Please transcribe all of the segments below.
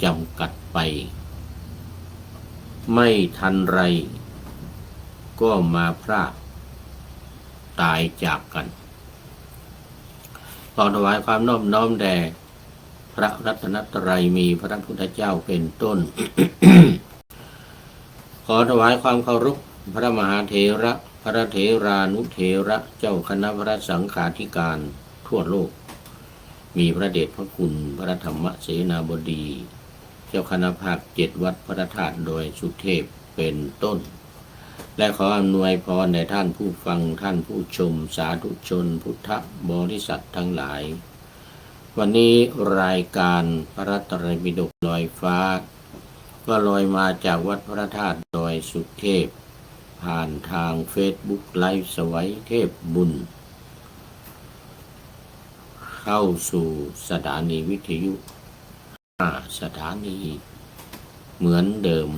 จำกัดไปไม่ทันไรก็มาพรากตายจากกันขอถวายความนอบน้อมแด่พระรัตนตรัยมีพระพุทธเจ้าเป็นต้น ขอถวายความเคารพพระมหาเถระพระเถรานุเถระเจ้าคณะพระสังฆาธิการทั่วโลกมีพระเดชพระคุณพระธรรมเสนาบดีเจ้าคณะภาค7วัดพระธาตุโดยสุเทพเป็นต้นและขออำนวยพรแด่ท่านผู้ฟังท่านผู้ชมสาธุชนพุทธบริษัททั้งหลายวันนี้รายการพระรัตนตรัยปิฎกลอยฟ้าก็ลอยมาจากวัดพระธาตุดอยสุเทพผ่านทางเฟซบุ๊กไลฟ์สวัยเทพบุญเข้าสู่สถานีวิทยุ5 สถานีเหมือนเดิม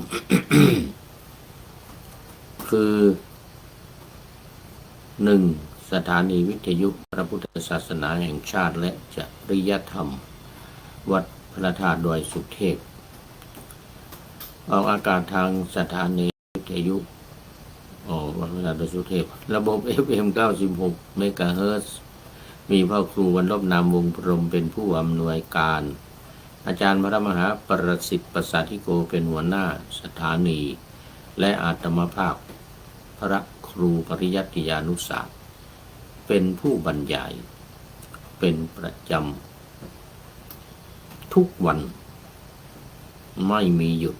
คือ 1. สถานีวิทยุพระพุทธศาสนาแห่งชาติและจริยธรรมวัดพระธาตุดอยสุเทพออกอากาศทางสถานีวิทยุวัดพระธาตุดอยสุเทพระบบ FM 96 เมกะเฮิรตซ์มีพ่อครูวันลบนามวงพรหมเป็นผู้อำนวยการอาจารย์พระมหาประสิทธิ์ประสาธิโกเป็นหัวหน้าสถานีและอาตมาภาพพระครูปริยัติยานุศาสตร์เป็นผู้บรรยายเป็นประจำทุกวันไม่มีหยุด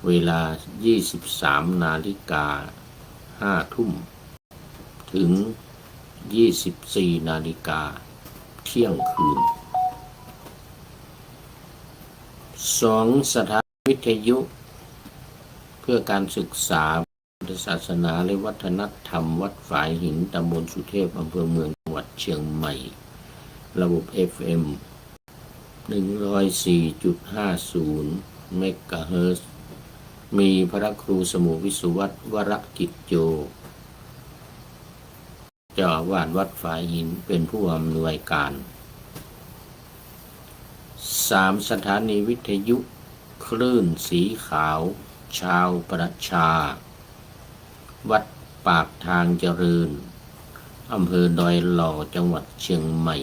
เวลา 23 นาฬิกา 5 ทุ่มถึง 24 นาฬิกาเที่ยงคืน2 สถานีวิทยุเพื่อการศึกษาพุทธศาสนาและวัฒนธรรมวัดฝายหินตำบลสุเทพอำเภอเมืองจังหวัดเชียงใหม่ระบบ FM 104.50 เมกะเฮิรตซ์มีพระครูสมุวิสุวัตรวรกิจโยเจ้าอาวาสวัดฝายหินเป็นผู้อำนวยการ3 สถานีวิทยุคลื่นสีขาวชาวประชาวัดปากทางเจริญอำเภอดอยหล่อจังหวัดเชียงใหม่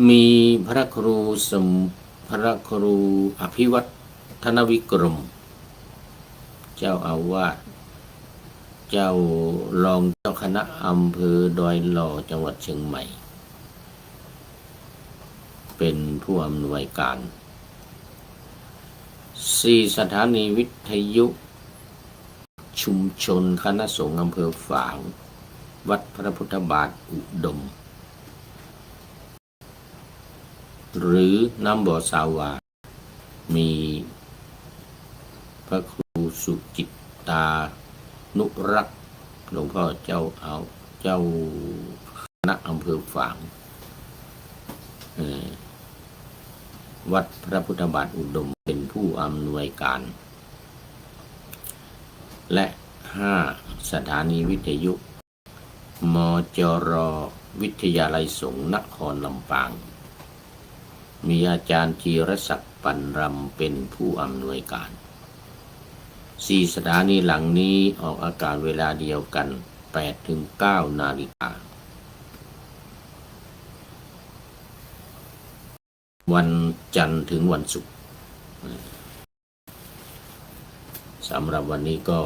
มีพระครูอภิวัฒนวิกรมเจ้าอาวาสเจ้ารองเจ้าคณะอำเภอดอยหล่อจังหวัดเชียงใหม่เป็นผู้อำนวยการ4 สถานีวิทยุชุมชนคณะสงฆ์อำเภอฝางวัดพระพุทธบาทอุดมหรือน้ำบ่อสาวามีพระครูสุจิตตานุรักษ์หลวงพ่อเจ้าคณะอำเภอฝางวัดพระพุทธบาทอุดมเป็นผู้อำนวยการและ 5 สถานีวิทยุมจร.วิทยาลัยสงฆ์นครลำปางมีอาจารย์จีรศักดิ์ปันรำเป็นผู้อำนวยการ4 สถานีหลังนี้ออกอากาศเวลาเดียวกัน 8-9 นาฬิกาวันจันทร์ถึงวันศุกร์สำหรับวันนี้ก็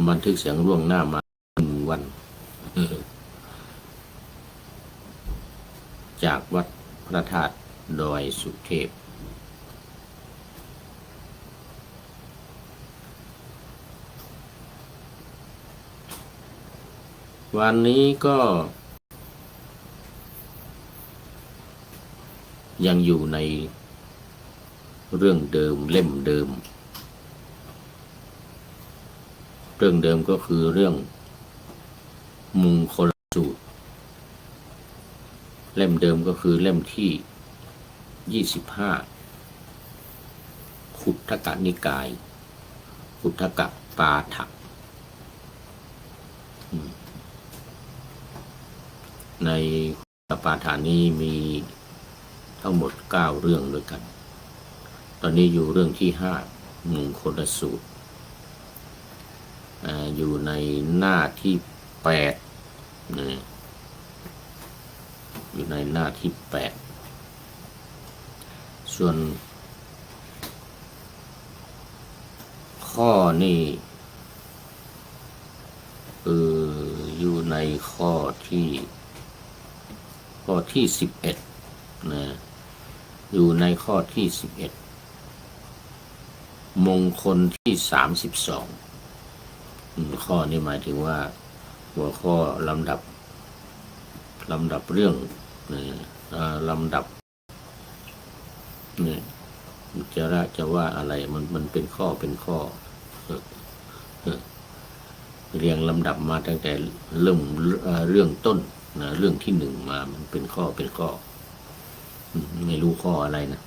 บันทึกเสียงล่วงหน้ามา1 วันจากวัดพระธาตุดอยสุเทพวันนี้ก็ยังอยู่ในเรื่องเดิมเล่มเดิมเรื่องเดิมก็คือเรื่องมงคลสูตรเล่มเดิมก็คือเล่มที่25ขุททกนิกายขุททกปาฐะ ในสปาฐานนี้มีทั้งหมด9เรื่องด้วยกันตอนนี้อยู่เรื่องที่5มงคลสูตรอยู่ในหน้าที่8นะอยู่ในหน้าที่8ส่วนข้อนี่อยู่ในข้อที่11นะอยู่ในข้อที่11มงคลที่32ข้อนี้หมายถึงว่าหัวข้อลำดับเรื่องลำดับเนี่ยจะว่าอะไรมันเป็นข้อเรียงลำดับมาตั้งแต่เรื่องต้นนะเรื่องที่1มามันเป็นข้อไม่รู้ข้ออะไรนะ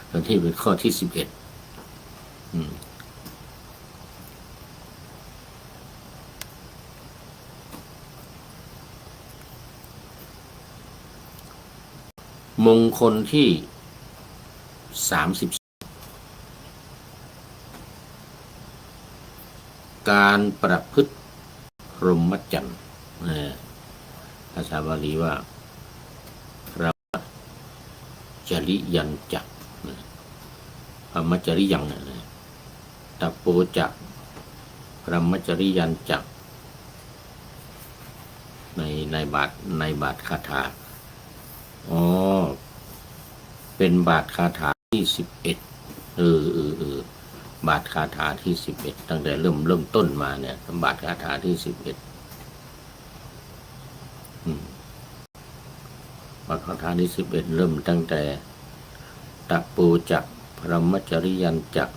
ตอนที่เป็นข้อที่11มงคลที่30การประพฤติพรหมจรรย์ภาษาบาลีว่าพระจริยันจักพรหมจริยังตโปจักพรหมจริยันจักในบาทคาถาเป็นบาทคาถาที่11บาทคาถาที่11ตั้งแต่เริ่มต้นมาเนี่ยบาทคาถาที่11บาทคาถาที่11เริ่มตั้งแต่ตโปจักพรหมจริยันจัก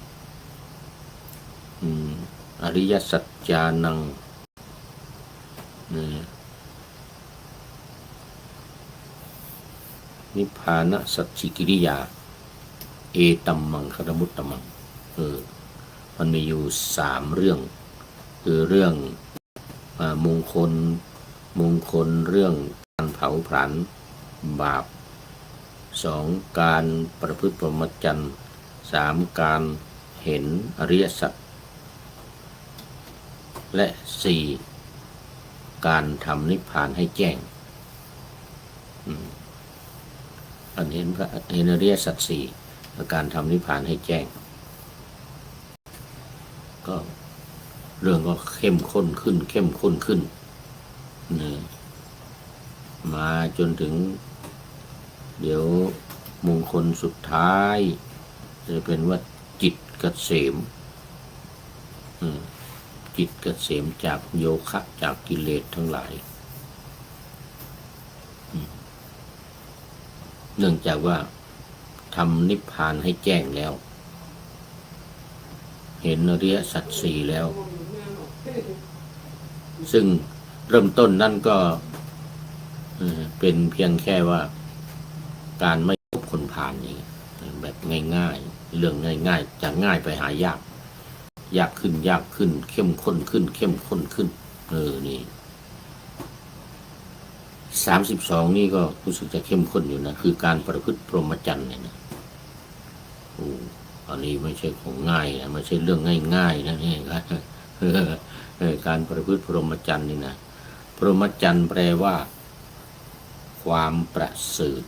อริยสัจจานังนิพพานสัจฉิกิริยาเอตัมมังคารมุตตมังมันมีอยู่3เรื่องคือเรื่องมงคลเรื่องการเผาผลาญบาป2การประพฤติพรหมจรรย์3การเห็นอริยสัจและ4การทำนิพพานให้แจ้งอันเห็นอริยสัจ4การทำนิพพานให้แจ้งก็เรื่องก็เข้มข้นขึ้นมาจนถึงเดี๋ยวมงคลสุดท้ายจะเป็นว่าจิตเกษมจากโยคะจากกิเลสทั้งหลายเนื่องจากว่าทำนิพพานให้แจ้งแล้วเห็นอริยสัจ4แล้วซึ่งเริ่มต้นนั่นก็เป็นเพียงแค่ว่าการไม่พบคนพาลนี้แบบง่ายๆเรื่องง่ายๆจากง่ายไปหายากขึ้นเข้มข้นขึ้นนี่32นี่ก็รู้สึกจะเข้มข้นอยู่นะคือการประพฤติพรหมจรรย์เนี่ยนะอันนี้ไม่ใช่ของง่ายนะไม่ใช่เรื่องง่ายๆนะนี่ครับการประพฤติพรหมจรรย์นี่นะพรหมจรรย์แปลว่าความประเสริฐ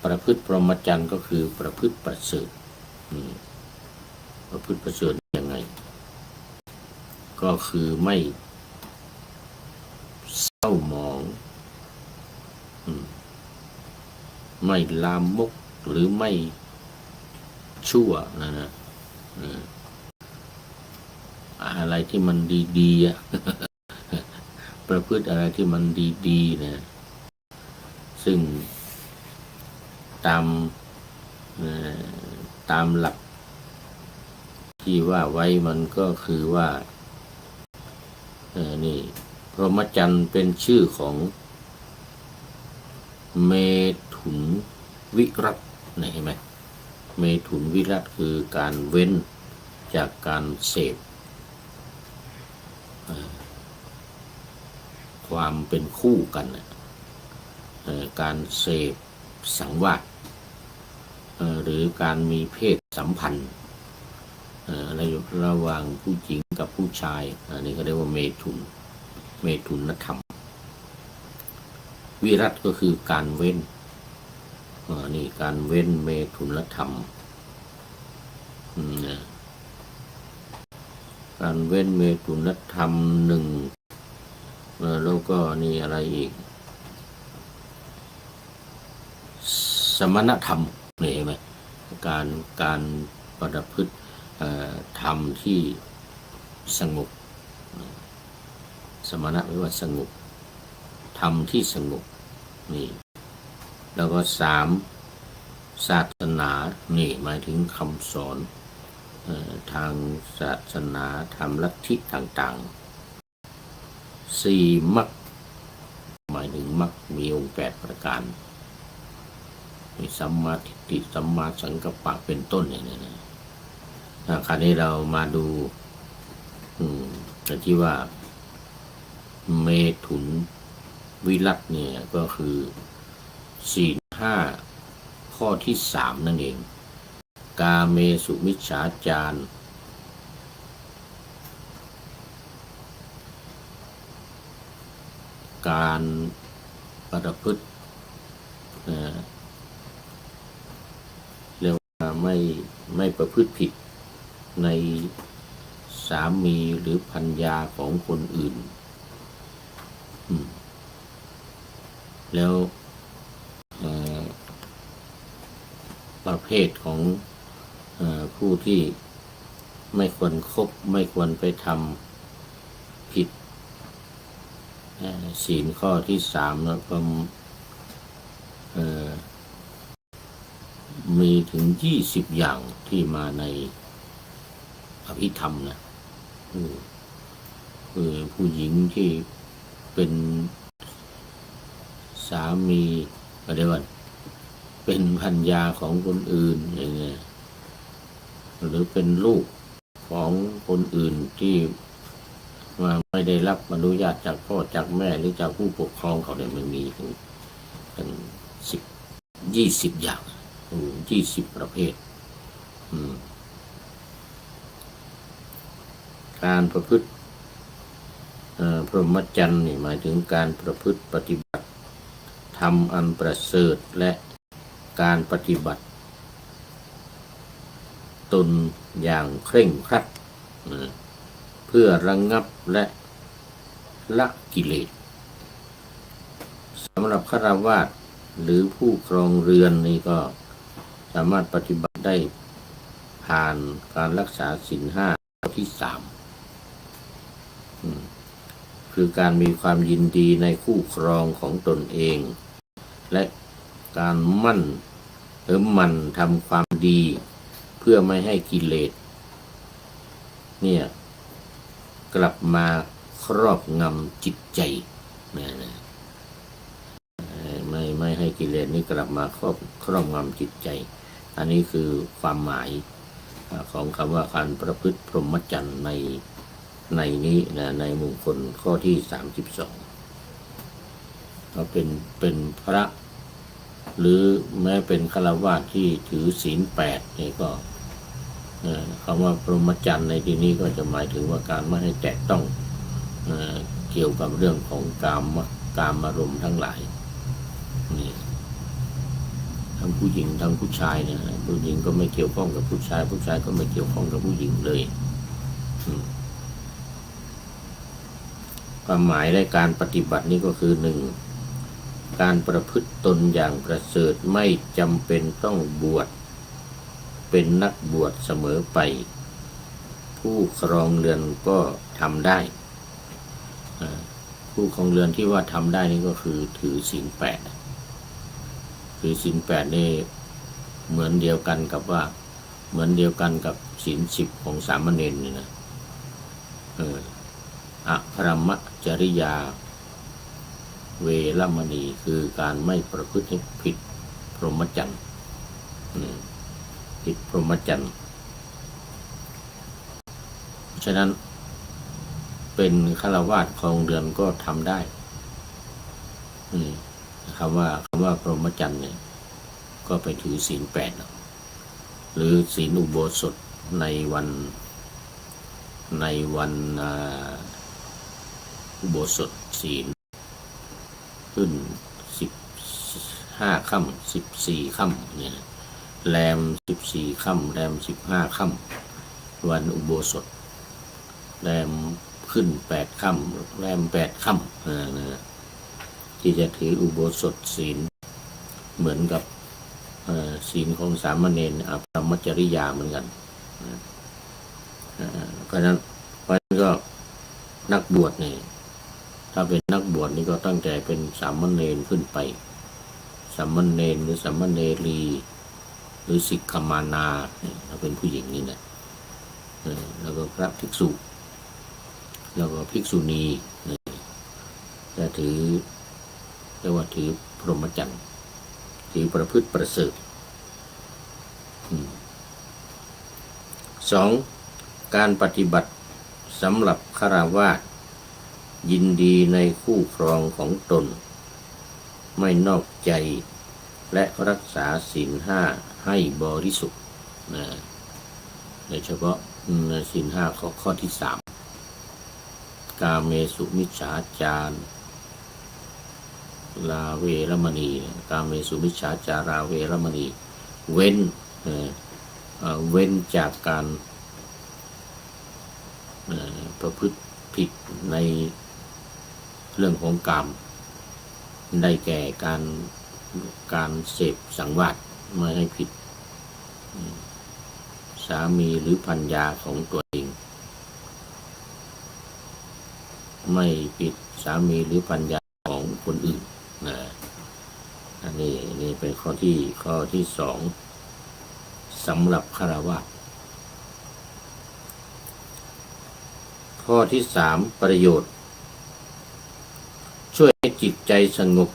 ประพฤติพรหมจรรย์ก็คือประพฤติประเสริฐประพฤติประเสริฐยังไงก็คือไม่เศร้าหมองไม่ลามกหรือไม่ชั่วนะอะไรที่มันดีๆประพฤติอะไรที่มันดีๆนะซึ่งตามหลักที่ว่าไว้มันก็คือว่านี่พรหมจรรย์เป็นชื่อของเมถุนวิรัตเห็นไหมเมถุนวิรัตคือการเว้นจากการเสพ ความเป็นคู่กันการเสพสังวาสหรือการมีเพศสัมพันธ์ในระหว่างผู้หญิงกับผู้ชายอันนี้ก็เรียกว่าเมถุนธรรมวิรัตก็คือการเว้นนี่การเว้นเมถุนธรรมการเว้นเมถุนธรรมหนึ่งแล้วก็นี่อะไรอีกสมณธรรมนี่เห็นไหมการประพฤติธรรมที่สงบสมณะแปลว่าสงบธรรมที่สงบนี่แล้วก็3ศาสนานี่หมายถึงคำสอนทางศาสนาธรรมลัทธิต่างๆ4มรรคหมายถึงมรรคมีองค์8ประการมีสัมมาทิฏฐิสัมมาสังกัปปะเป็นต้นอย่างนี้นะคราวนี้เรามาดูที่ว่าเมถุนวิรัตเนี่ยก็คือศีล5ข้อที่3นั่นเองกาเมสุมิจฉาจารการประพฤติเรียกว่าไม่ประพฤติผิดในสามีหรือภรรยาของคนอื่นแล้วประเภทของผู้ที่ไม่ควรคบไม่ควรไปทำผิดศีลข้อที่3แล้วก็มีถึง20อย่างที่มาในอภิธรรมนะผู้หญิงที่เป็นสามีอะไรวะเป็นภรรยาของคนอื่นอย่างเงี้ยหรือเป็นลูกของคนอื่นที่ไม่ได้รับอนุญาตจากพ่อจากแม่หรือจากผู้ปกครองเขาเนี่ยมันมีถึง20อย่าง20ประเภทการประพฤติพรหมจรรย์นี่หมายถึงการประพฤติปฏิบัติธรรมอันประเสริฐและการปฏิบัติตนอย่างเคร่งครัดเพื่อระงับและละกิเลสสำหรับฆราวาสหรือผู้ครองเรือนนี่ก็สามารถปฏิบัติได้ผ่านการรักษาศีล5ข้อที่3คือการมีความยินดีในคู่ครองของตนเองและการมั่นทำความดีเพื่อไม่ให้กิเลสเนี่ยกลับมาครอบงำจิตใจไม่ให้กิเลสนี้กลับมาครอบงำจิตใจอันนี้คือความหมายของคำว่าการประพฤติพรหมจรรย์ในนี้นะในมงคลข้อที่32ก็เป็นพระหรือแม้เป็นฆราวาสที่ถือศีล8นี่ก็คำว่าพรหมจรรย์ในที่นี้ก็จะหมายถึงว่าการไม่ให้แตะต้องเกี่ยวกับเรื่องของกามอารมณ์ทั้งหลายนี่ทั้งผู้หญิงทั้งผู้ชายเนี่ยผู้หญิงก็ไม่เกี่ยวข้องกับผู้ชายผู้ชายก็ไม่เกี่ยวข้องกับผู้หญิงเลยความหมายในการปฏิบัตินี้ก็คือ 1. การประพฤติตนอย่างประเสริฐไม่จำเป็นต้องบวชเป็นนักบวชเสมอไปผู้ครองเรือนก็ทำได้ผู้ครองเรือนที่ว่าทำได้นี่ก็คือถือศีล8ถือศีล8นี่เหมือนเดียวกันกับศีล10ของสามเณรนี่นะอภรมจริยาเวรมณีคือการไม่ประพฤติผิดพรหมจรรย์ผิดพรหมจรรย์ฉะนั้นเป็นฆราวาสครองเรือนก็ทำได้ อืมคำว่าพรหมจรรย์เนี่ยก็ไปถือศีล8หรือศีลอุโบสถในวันในวันอุโบสถศีลขึ้น15 ค่ำ14 ค่ำเนี่ยแรม14 ค่ำแรม15 ค่ำวันอุโบสถแรมขึ้น8 ค่ำแรม8 ค่ำที่จะถืออุโบสถศีลเหมือนกับศีลของสามเณรพรหมจริยาเหมือนกันเพราะนั้นก็นักบวชนี่ถ้าเป็นนักบวชนี่ก็ตั้งแต่เป็นสามเณรขึ้นไปสามเณรหรือสามเณรีหรือสิกขมานาถ้าเป็นผู้หญิงนี่นะแล้วก็พระภิกษุแล้วก็ภิกษุณีจะถือเรียกว่าถือพรหมจรรย์ถือประพฤติประเสริฐ2. การปฏิบัติสำหรับฆราวาสยินดีในคู่ครองของตนไม่นอกใจและรักษาศีล5ให้บริสุทธิ์โดยเฉพาะศีล5ข้อที่3กาเมสุมิจฉาจารลาเวรมณีกาเมสุมิจฉาจาราเวรมณีเว้นจากการประพฤติผิดในเรื่องของกามได้แก่การเสพสังวาสไม่ให้ผิดสามีหรือภรรยาของตัวเองไม่ผิดสามีหรือภรรยาของคนอื่นอันนี้เป็นข้อที่2สำหรับฆราวาสข้อที่3ประโยชน์ช่วยให้จิตใจสงบ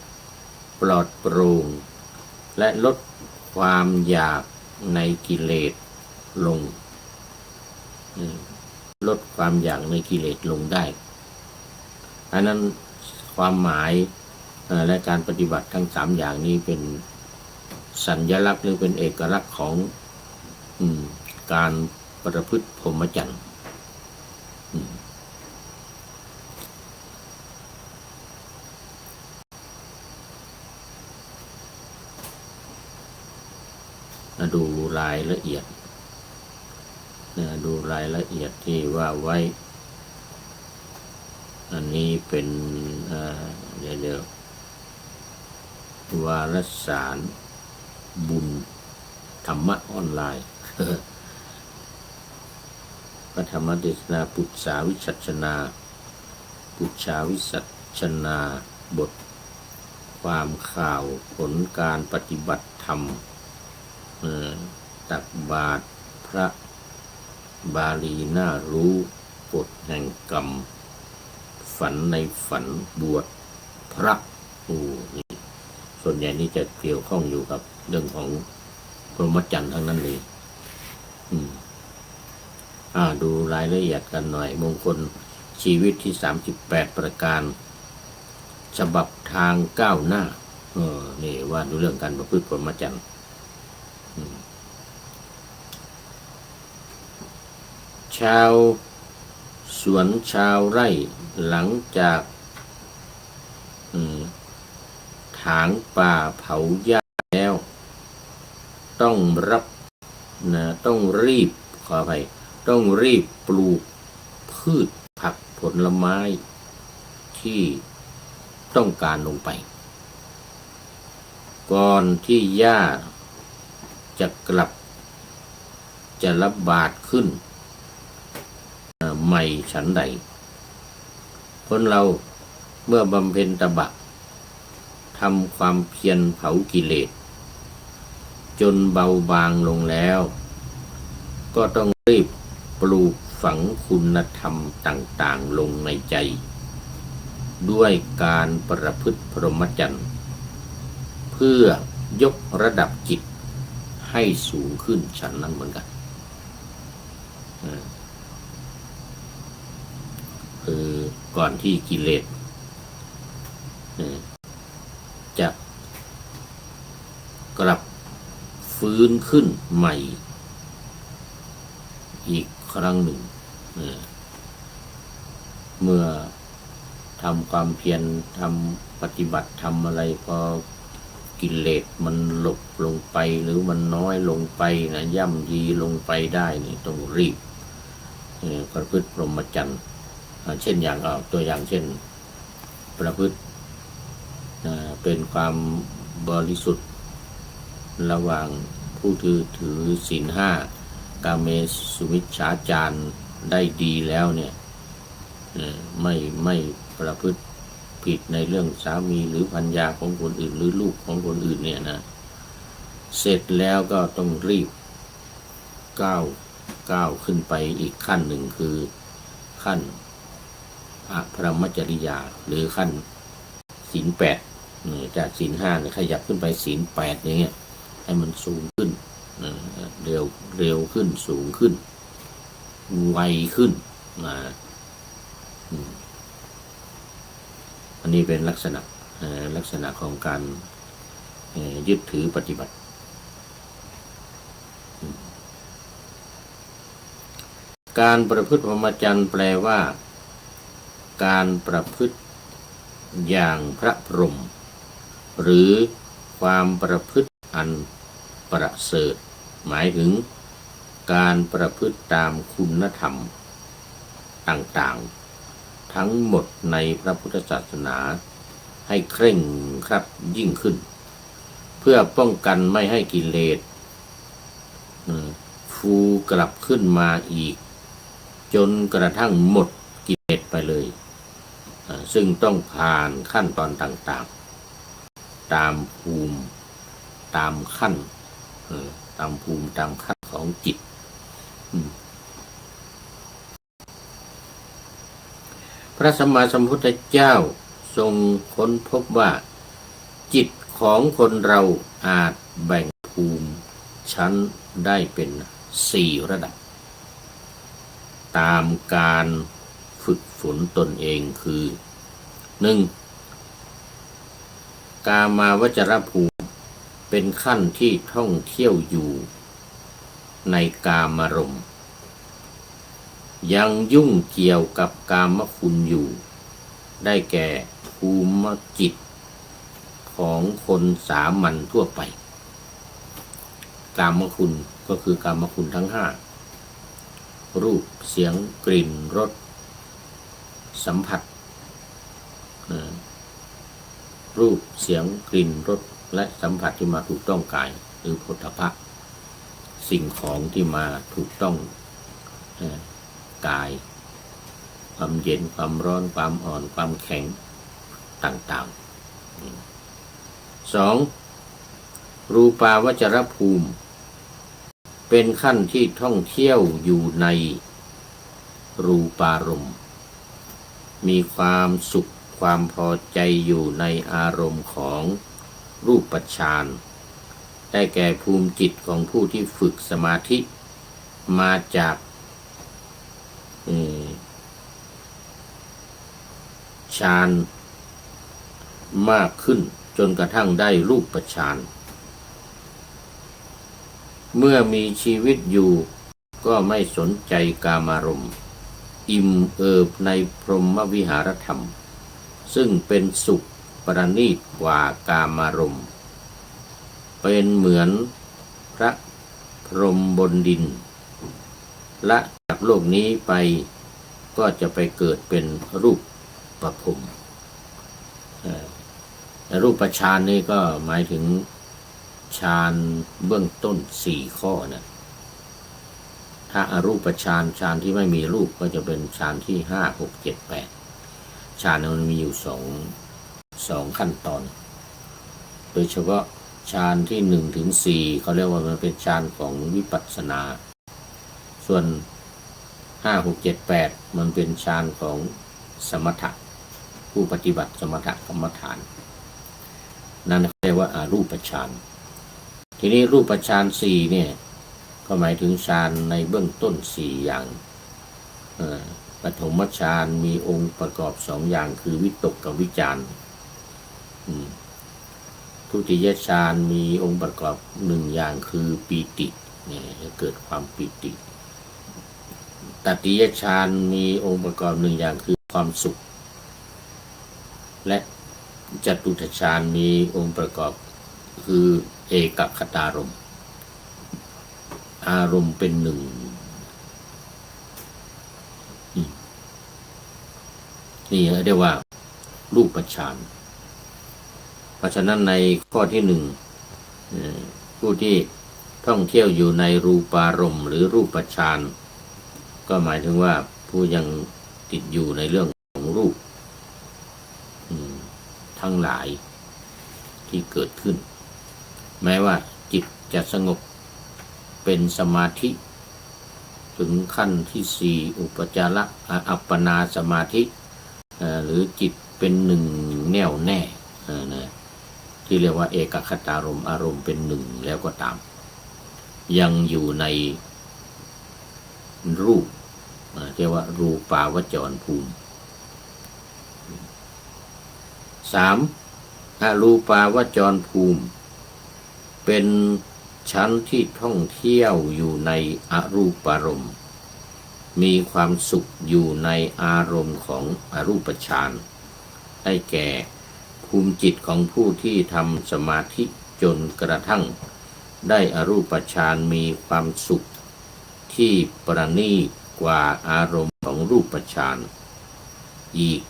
ปลอดโปร่งและลดความอยากในกิเลสลงลดความอยากในกิเลสลงได้อันนั้นความหมายและการปฏิบัติทั้ง3อย่างนี้เป็นสัญลักษณ์หรือเป็นเอกลักษณ์ของการประพฤติพรหมจรรย์ดูรายละเอียดที่ว่าไว้อันนี้เป็นเดี๋ยววารสารบุญธรรมะออนไลน์พระธรรมเทศนาปุจฉาวิสัชนาบทความข่าวผลการปฏิบัติธรรมตักบาตรพระบาลีน่ารู้กฎแห่งกรรมฝันในฝันบวชพระนี่ส่วนใหญ่นี้จะเกี่ยวข้องอยู่กับเรื่องของพรหมจรรย์ทั้งนั้นเลยดูรายละเอียดกันหน่อยมงคลชีวิตที่38ประการฉบับทางก้าวหน้านี่ว่าดูเรื่องการประพฤติพรหมจรรย์ชาวสวนชาวไร่หลังจากถางป่าเผาหญ้าแล้วต้องรีบขออภัยต้องรีบปลูกพืชผักผลไม้ที่ต้องการลงไปก่อนที่หญ้าจะระบาดขึ้นใหม่ฉันใดคนเราเมื่อบำเพ็ญตบะทำความเพียรเผากิเลสจนเบาบางลงแล้วก็ต้องรีบปลูกฝังคุณธรรมต่างๆลงในใจด้วยการประพฤติพรหมจรรย์เพื่อยกระดับจิตให้สูงขึ้นฉันนั้นเหมือนกันก่อนที่กิเลส จะกลับฟื้นขึ้นใหม่อีกครั้งหนึ่งเมื่อทำความเพียรทำปฏิบัติทำอะไรพอกิเลสมันหลบลงไปหรือมันน้อยลงไปนะย่ำยีลงไปได้นี่ต้องรีบประพฤติพรหมจรรย์เช่นอย่างตัวอย่างเช่นประพฤติเป็นความบริสุทธิ์ระหว่างผู้ถือศีลห้ากาเมสุมิจฉาจารได้ดีแล้วเนี่ยไม่ประพฤติผิดในเรื่องสามีหรือภรรยาของคนอื่นหรือลูกของคนอื่นเนี่ยนะเสร็จแล้วก็ต้องรีบก้าวขึ้นไปอีกขั้นหนึ่งคือขั้นอภรมจริยาหรือขั้นศีลแปดจากศีลห้าเนี่ยขยับขึ้นไปศีลแปดอย่างเงี้ยให้มันสูงขึ้นเร็วขึ้นสูงขึ้นไวขึ้นอันนี้เป็นลักษณะของการยึดถือปฏิบัติการประพฤติพรหมจรรย์แปลว่าการประพฤติอย่างพระพรหมหรือความประพฤติอันประเสริฐหมายถึงการประพฤติตามคุณธรรมต่างๆทั้งหมดในพระพุทธศาสนาให้เคร่งครัดยิ่งขึ้นเพื่อป้องกันไม่ให้กิเลสฟูกลับขึ้นมาอีกจนกระทั่งหมดกิเลสไปเลยซึ่งต้องผ่านขั้นตอนต่างๆตามภูมิตามขั้นตามภูมิตามขั้นของจิตพระสัมมาสัมพุทธเจ้าทรงค้นพบว่าจิตของคนเราอาจแบ่งภูมิชั้นได้เป็น4ระดับตามการฝึกฝนตนเองคือ 1. กามาวจรภูมิเป็นขั้นที่ท่องเที่ยวอยู่ในกามารมณ์ยังยุ่งเกี่ยวกับกามคุณอยู่ได้แก่ภูมิจิตของคนสามัญทั่วไปกามคุณก็คือกามคุณทั้ง5รูปเสียงกลิ่นรสสัมผัสรูปเสียงกลิ่นรสและสัมผัสที่มาถูกต้องกายหรือโผฏฐัพพะสิ่งของที่มาถูกต้องกายความเย็นความร้อนความอ่อนความแข็งต่างๆ 2. รูปาวจรภูมิเป็นขั้นที่ท่องเที่ยวอยู่ในรูปารมณ์มีความสุขความพอใจอยู่ในอารมณ์ของรูปฌานได้แก่ภูมิจิตของผู้ที่ฝึกสมาธิมาจากฌานมากขึ้นจนกระทั่งได้รูปฌานเมื่อมีชีวิตอยู่ก็ไม่สนใจกามารมณ์อิ่มเอิบในพรหมวิหารธรรมซึ่งเป็นสุขประณีตกว่ากามารมณ์เป็นเหมือนพระพรหมบนดินละจากโลกนี้ไปก็จะไปเกิดเป็นรูปประพรหมรูปฌานนี่ก็หมายถึงฌานเบื้องต้น4ข้อนะถ้าอรูปฌานที่ไม่มีรูปก็จะเป็นฌานที่5 6 7 8ฌานมันมีอยู่2ขั้นตอนโดยเฉพาะฌานที่1 ถึง 4เขาเรียกว่ามันเป็นฌานของวิปัสสนาส่วน5 6 7 8มันเป็นฌานของสมถะผู้ปฏิบัติสมถกรรมฐานนั่นเรียกว่าอารูปฌานทีนี้รูปฌาน4เนี่ยก็หมายถึงฌานในเบื้องต้น4อย่างปฐมฌานมีองค์ประกอบ2อย่างคือวิตกกับวิจาร ทุติยฌานมีองค์ประกอบหนึ่งอย่างคือปีติเนี่ยเกิดความปีติตติยฌานมีองค์ประกอบหนึ่งอย่างคือความสุขและจตุตฌานมีองค์ประกอบคือเอกคตารมณ์อารมณ์เป็นหนึ่งนี่เรียกว่ารูปฌานเพราะฉะนั้นในข้อที่หนึ่งผู้ที่ท่องเที่ยวอยู่ในรูปารมณ์หรือรูปฌานก็หมายถึงว่าผู้ยังติดอยู่ในเรื่องของรูปทั้งหลายที่เกิดขึ้นแม้ว่าจิตจะสงบเป็นสมาธิถึงขั้นที่สี่อุปจารอัปปนาสมาธิหรือจิตเป็นหนึ่งแน่วแน่ที่เรียกว่าเอกคตารมณ์อารมณ์เป็นหนึ่งแล้วก็ตามยังอยู่ในรูปเรียกว่ารูปาวจรภูมิ3. อรูปาวจรภูมิเป็นชั้นที่ท่องเที่ยวอยู่ในอรูปารมณ์มีความสุขอยู่ในอารมณ์ของอรูปฌานได้แก่ภูมิจิตของผู้ที่ทำสมาธิจนกระทั่งได้อรูปฌานมีความสุขที่ประณีตกว่าอารมณ์ของรูปฌานอีก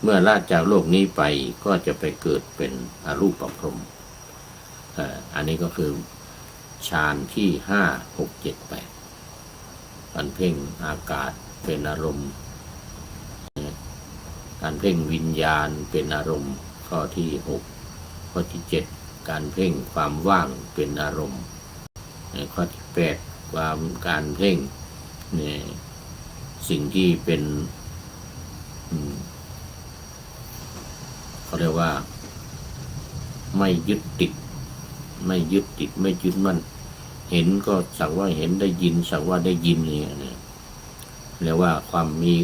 เมื่อละจากโลกนี้ไปก็จะไปเกิดเป็นอรูปพรหมอันนี้ก็คือฌานที่5 6 7 8การเพ่งอากาศเป็นอารมณ์การเพ่งวิญญาณเป็นอารมณ์ข้อที่6ข้อที่7การเพ่งความว่างเป็นอารมณ์ข้อที่8การเพ่งสิ่งที่เป็นเขาเรียกว่าไม่ยึดติดไม่ยึดมั่นเห็นก็สักว่าเห็นได้ยินสักว่าได้ยินเนี่ยเรียกว่าความมี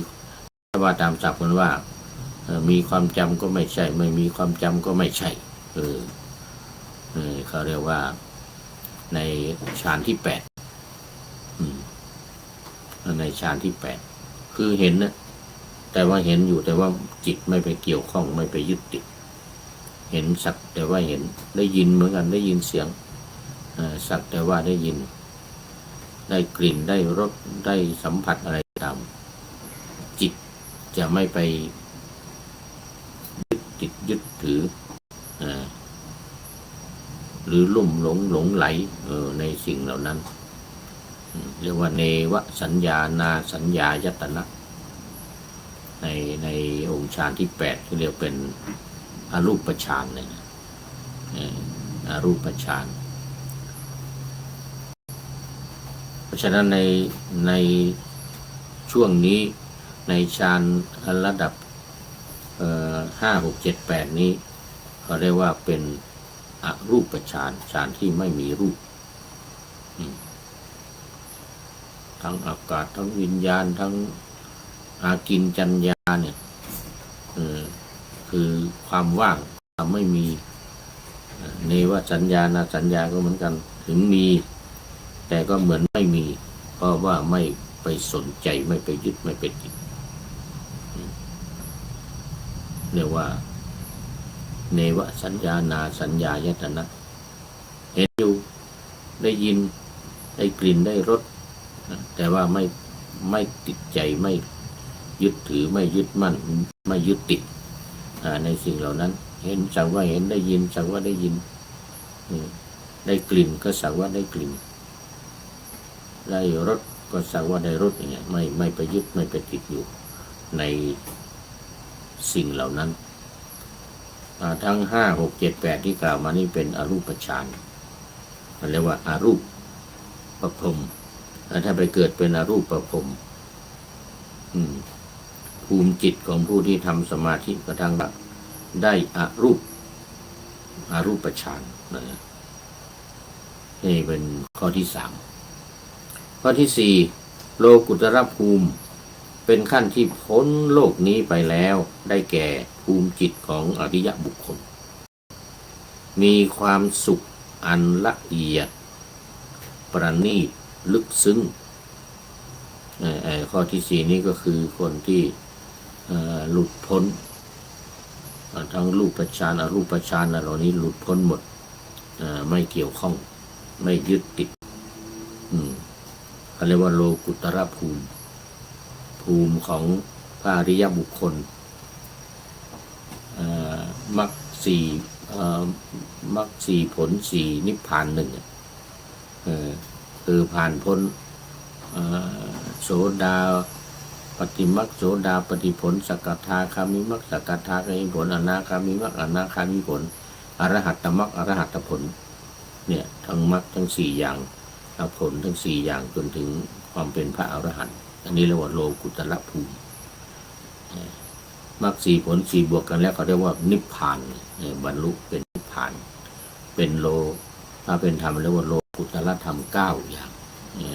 ว่าตามศัพท์มันว่ามีความจำก็ไม่ใช่ไม่มีความจำก็ไม่ใช่เขาเรียกว่าในฌานที่8ในฌานที่8คือเห็นนะแต่ว่าเห็นอยู่แต่ว่าจิตไม่ไปเกี่ยวข้องไม่ไปยึดติดเห็นสักแต่ว่าเห็นได้ยินเหมือนกันได้ยินเสียงสักแต่ว่าได้ยินได้กลิ่นได้รสได้สัมผัสอะไรตามจิตจะไม่ไปยึดถือหรือลุ่มหลงไหลในสิ่งเหล่านั้นเรียกว่าเนวสัญญานาสัญญายตนะในองค์ฌานที่8ที่เรียกเป็นอรูปฌานเลยอรูปฌานเพราะฉะนั้นในช่วงนี้ในฌานระดับ5 6 7 8นี้เขาเรียกว่าเป็นอรูปฌานฌานที่ไม่มีรูปทั้งอากาศทั้งวิญญาณทั้งอากินจัญญาเนี่ยคือความว่างไม่มีเนวสัญญานาสัญญาก็เหมือนกันถึงมีแต่ก็เหมือนไม่มีเพราะว่าไม่ไปสนใจไม่ไปยึดไม่ไปติดเรียกว่าเนวสัญญานาสัญญายตนะเห็นอยู่ได้ยินได้กลิ่นได้รสแต่ว่าไม่ติดใจไม่ยึดถือไม่ยึดมั่นไม่ยึดติดในสิ่งเหล่านั้นเห็นสักว่าเห็นได้ยินสักว่าได้ยินได้กลิ่นก็สักว่าได้กลิ่นได้รสก็สักว่าได้รสอย่างเงี้ยไม่ไปยึดไม่ไปติดอยู่ในสิ่งเหล่านั้นทั้ง5 6 7 8ที่กล่าวมานี่เป็นอรูปฌานเรียกว่าอารูปประพรหมถ้าไปเกิดเป็นอรูปประพรหมภูมิจิตของผู้ที่ทำสมาธิกระทั่งได้อรูปฌานนี่เป็นข้อที่3ข้อที่4โลกุตรภูมิเป็นขั้นที่พ้นโลกนี้ไปแล้วได้แก่ภูมิจิตของอริยบุคคล มีความสุขอันละเอียดประณีตลึกซึ้งข้อที่สี่นี้ก็คือคนที่หลุดพ้นทั้งรูปฌานอรูปฌานเหล่านี้หลุดพ้นหมดไม่เกี่ยวข้องไม่ยึดติดเขาเรียกว่าโลกุตระภูมิของพระอริยบุคคลมรรคสี่ผลสี่นิพพานหนึ่งคือผ่านพ้นโสดาปฏิมรรคโสดาปฏิผลสกทาคามิมรรคสกทาคามิผลอนาคามิมรรคอนาคามิผลอรหัตตมรรคอรหัตตผลเนี่ยทั้งมรรคทั้งสี่อย่างผลทั้งสี่อย่างจนถึงความเป็นพระอรหันต์อันนี้เรียกว่าโลกุตระภูมิมรรคสี่ผลสี่บวกกันแล้วเขาเรียกว่านิพพานบรรลุเป็นนิพพานเป็นโลถ้าเป็นธรรมเรียกว่าโลกุตระธรรมเก้าอย่าง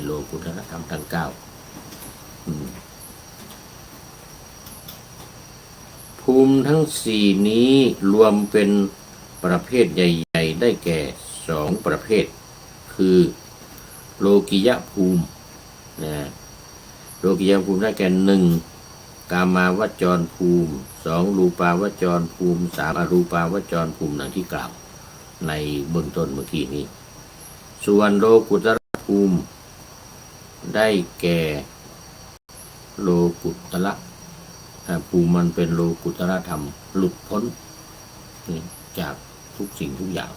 โลกุตระธรรมทั้งเก้าภูมิทั้งสี่นี้รวมเป็นประเภทใหญ่ๆได้แก่สองประเภทคือโลกิยภูมิโลกิยภูมิได้แก่หนึ่งกามาวจรภูมิสองรูปาวจรภูมิสามอรูปาวจรภูมิดังที่กล่าวในเบื้องต้นเมื่อกี้นี้ส่วนโลกุตระภูมิได้แก่โลกุตระภูมิมันเป็นโลกุตระธรรมหลุดพ้นจากทุกสิ่งทุกอย่าง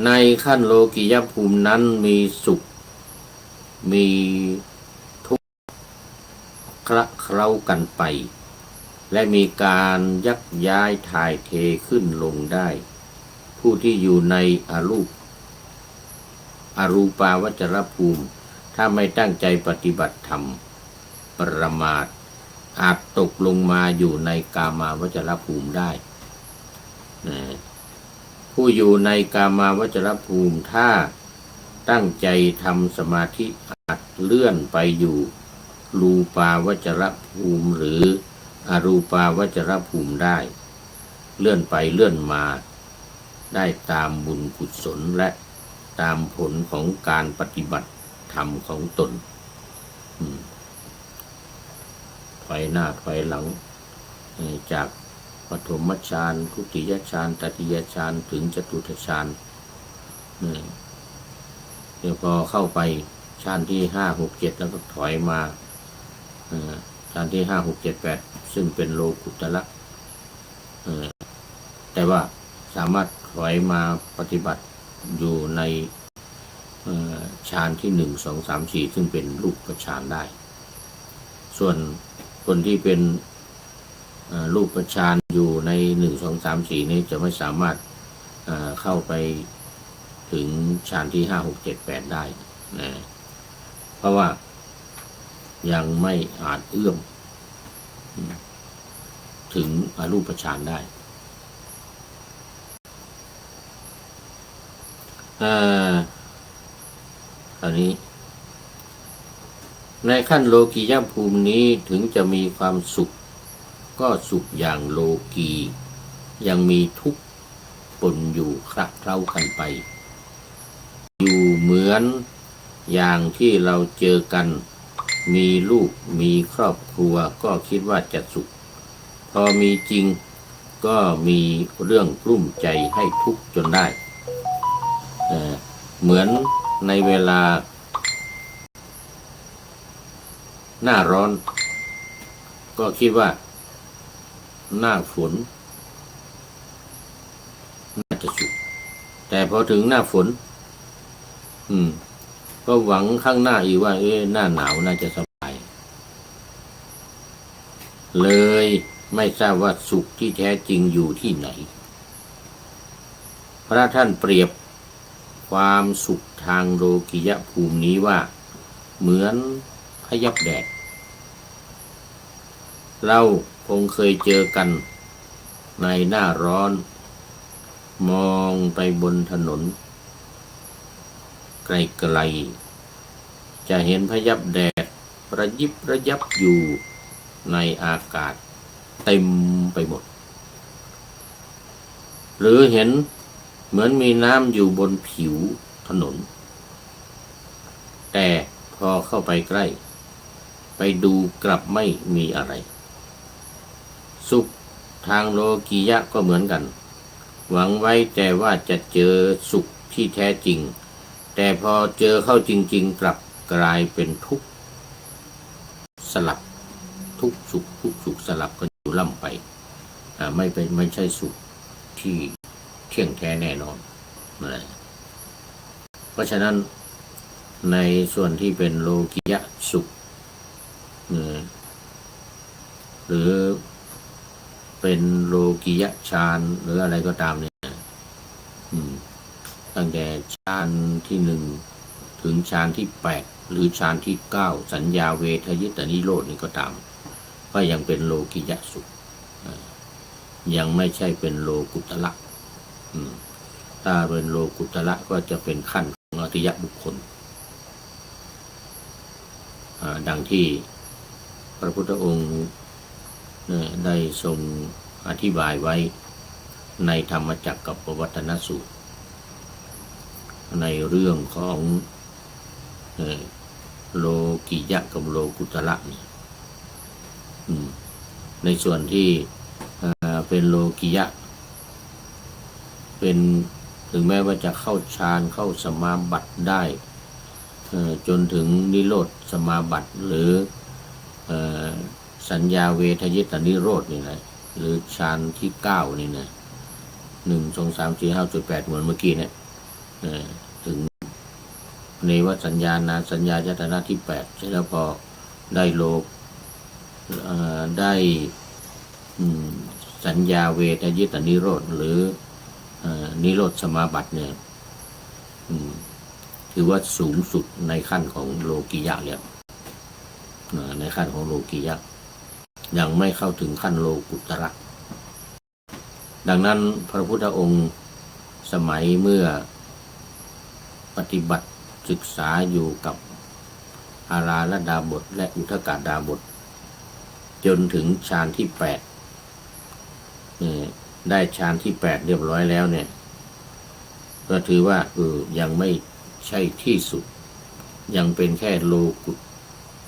ในขั้นโลกิยภูมินั้นมีสุขมีทุกข์คละเคล้ากันไปและมีการยักย้ายถ่ายเทขึ้นลงได้ผู้ที่อยู่ในอรูปาวจรภูมิถ้าไม่ตั้งใจปฏิบัติธรรมประมาทอาจตกลงมาอยู่ในกามาวจรภูมิได้ผู้อยู่ในกามาวจรภูมิถ้าตั้งใจทำสมาธิอาจเลื่อนไปอยู่รูปาวจรภูมิหรืออรูปาวจรภูมิได้เลื่อนไปเลื่อนมาได้ตามบุญกุศลและตามผลของการปฏิบัติธรรมของตนถอยหน้าถอยหลังจากปฐมฌานทุติยฌานตติยฌานถึงจตุตฌานเดี๋ยวพอเข้าไปฌานที่ห้าหกเจ็ดแล้วก็ถอยมาฌานที่ห้าหกเจ็ดแปดซึ่งเป็นโลกุตระแต่ว่าสามารถถอยมาปฏิบัติอยู่ในฌานที่หนึ่งสองสามสี่ซึ่งเป็นรูปฌานได้ส่วนคนที่เป็นรูปฌานอยู่ในหนึ่งสองสามสี่นี้จะไม่สามารถเข้าไปถึงฌานที่ห้าหกเจ็ดแปดได้นะเพราะว่ายังไม่อาจเอื้อมถึงอรูปฌานได้ตอนนี้ในขั้นโลกียภูมินี้ถึงจะมีความสุขก็สุขอย่างโลกียังมีทุกข์ปนอยู่คละเคล้ากันไปอยู่เหมือนอย่างที่เราเจอกันมีลูกมีครอบครัวก็คิดว่าจะสุขพอมีจริงก็มีเรื่องกลุ้มใจให้ทุกข์จนได้เหมือนในเวลาหน้าร้อนก็คิดว่าหน้าฝนน่าจะสุขแต่พอถึงหน้าฝนก็หวังข้างหน้าอีกว่าหน้าหนาวน่าจะสบายเลยไม่ทราบว่าสุขที่แท้จริงอยู่ที่ไหนพระท่านเปรียบความสุขทางโลกิยภูมินี้ว่าเหมือนพยับแดดเราคงเคยเจอกันในหน้าร้อนมองไปบนถนนไกลๆจะเห็นพยับแดดระยิบระยับอยู่ในอากาศเต็มไปหมด หรือเห็นเหมือนมีน้ำอยู่บนผิวถนนแต่พอเข้าไปใกล้ไปดูกลับไม่มีอะไร สุขทางโลกียะก็เหมือนกัน หวังไว้แต่ว่าจะเจอสุขที่แท้จริงแต่พอเจอเข้าจริงๆกลับกลายเป็นทุกข์สลับทุกสุขสลับกันอยู่ล่ำไปไม่ใช่สุขที่เที่ยงแท้แน่นอนนะเพราะฉะนั้นในส่วนที่เป็นโลกิยะสุขหรือเป็นโลกิยะฌานหรืออะไรก็ตามเนี่ยตั้งแต่ฌานที่หนึ่งถึงฌานที่8หรือฌานที่9สัญญาเวทยิตานิโรธนี่ก็ตามก็ยังเป็นโลกิยะสุขยังไม่ใช่เป็นโลกุตละถ้าเป็นโลกุตละก็จะเป็นขั้นของอริยบุคคลดังที่พระพุทธองค์ได้ทรงอธิบายไว้ในธรรมจักรกับปวัตตนสูตรในเรื่องของโลกิยะกับโลกุตละนี่ในส่วนที่เป็นโลกิยะเป็นถึงแม้ว่าจะเข้าฌานเข้าสมาบัติได้จนถึงนิโรธสมาบัติหรือสัญญาเวทยิตานิโรธนี่นะหรือฌานที่9นี่นะ1 2 3 4 5 8เหมือนเมื่อกี้เนี่ยถึงเนวสัญญานาสัญญายตนะที่8เสร็จแล้วพอได้โลกได้สัญญาเวทยิตานิโรธหรือนิโรธสมาบัติเนี่ยถือว่าสูงสุดในขั้นของโลกิยะแล้วในขั้นของโลกิยะยังไม่เข้าถึงขั้นโลกุตระดังนั้นพระพุทธองค์สมัยเมื่อปฏิบัติศึกษาอยู่กับอาราลดาบทและอุทกดาบทจนถึงฌานที่8ได้ฌานที่8เรียบร้อยแล้วเนี่ยก็ถือว่ายังไม่ใช่ที่สุดยังเป็นแค่โลกุ